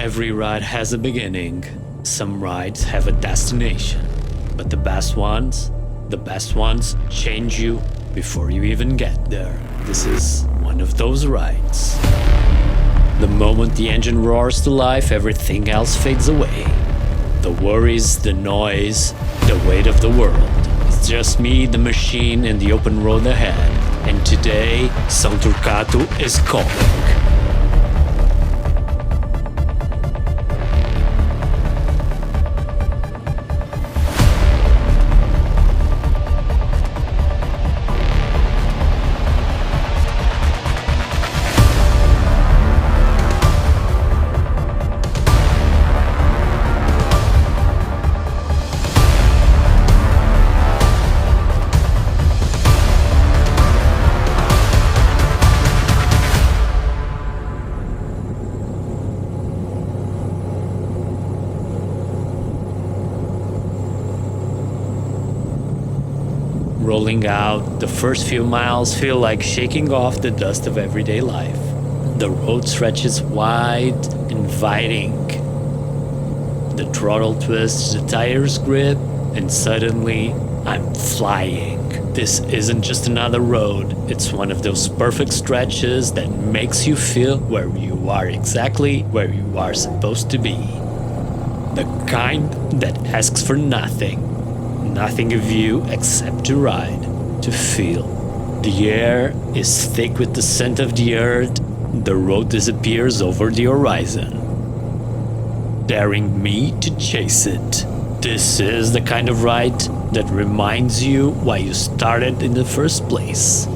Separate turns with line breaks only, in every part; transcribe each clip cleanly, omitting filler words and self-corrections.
Every ride has a beginning. Some rides have a destination. But the best ones change you before you even get there. This is one of those rides. The moment the engine roars to life, everything else fades away. The worries, the noise, the weight of the world. It's just me, the machine, and the open road ahead. And today, São Torcato is calling. Rolling out, the first few miles feel like shaking off the dust of everyday life. The road stretches wide, inviting. The throttle twists, the tires grip, and suddenly I'm flying. This isn't just another road, it's one of those perfect stretches that makes you feel where you are, exactly where you are supposed to be. The kind that asks for nothing. Nothing of you except to ride, to feel. The air is thick with the scent of the earth. The road disappears over the horizon, daring me to chase it. This is the kind of ride that reminds you why you started in the first place.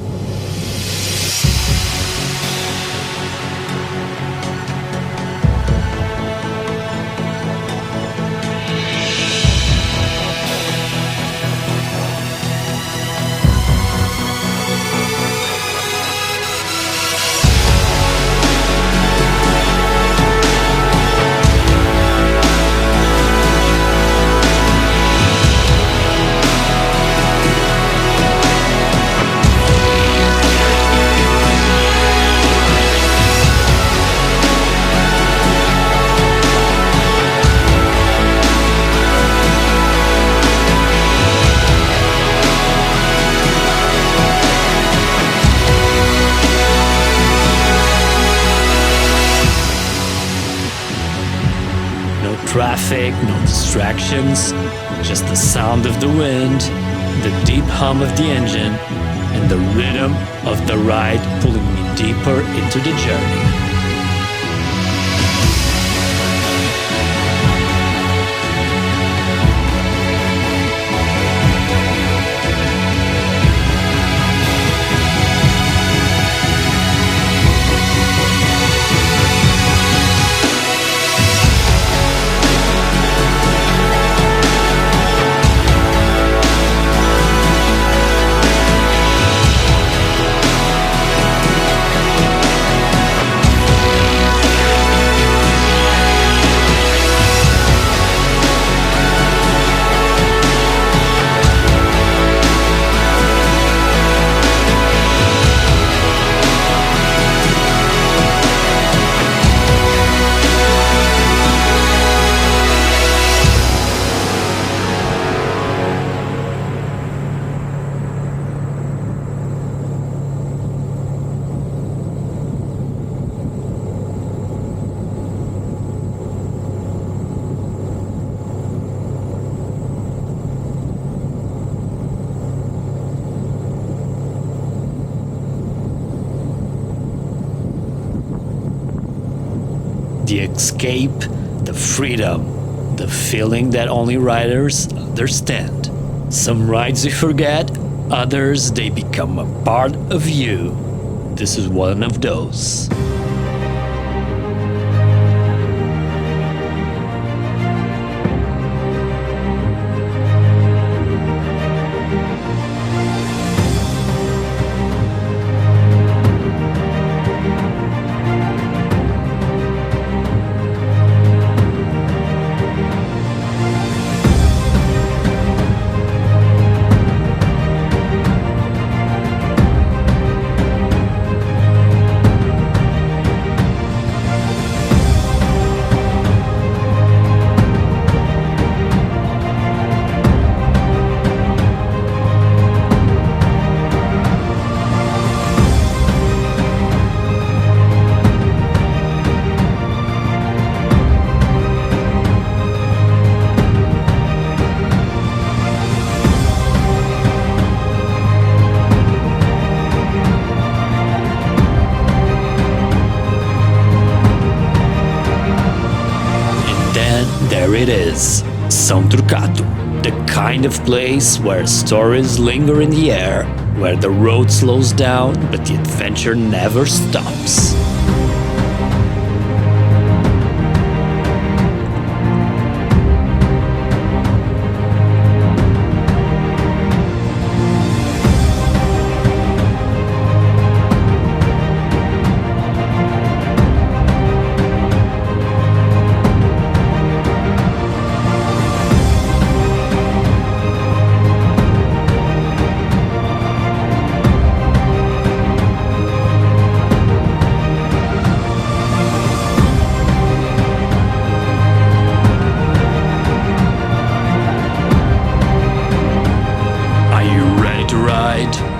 Traffic, no distractions, just the sound of the wind, the deep hum of the engine, and the rhythm of the ride pulling me deeper into the journey. The escape, the freedom, the feeling that only riders understand. Some rides you forget, others they become a part of you. This is one of those. There it is, São Torcato, the kind of place where stories linger in the air, where the road slows down but the adventure never stops. Are you ready to ride?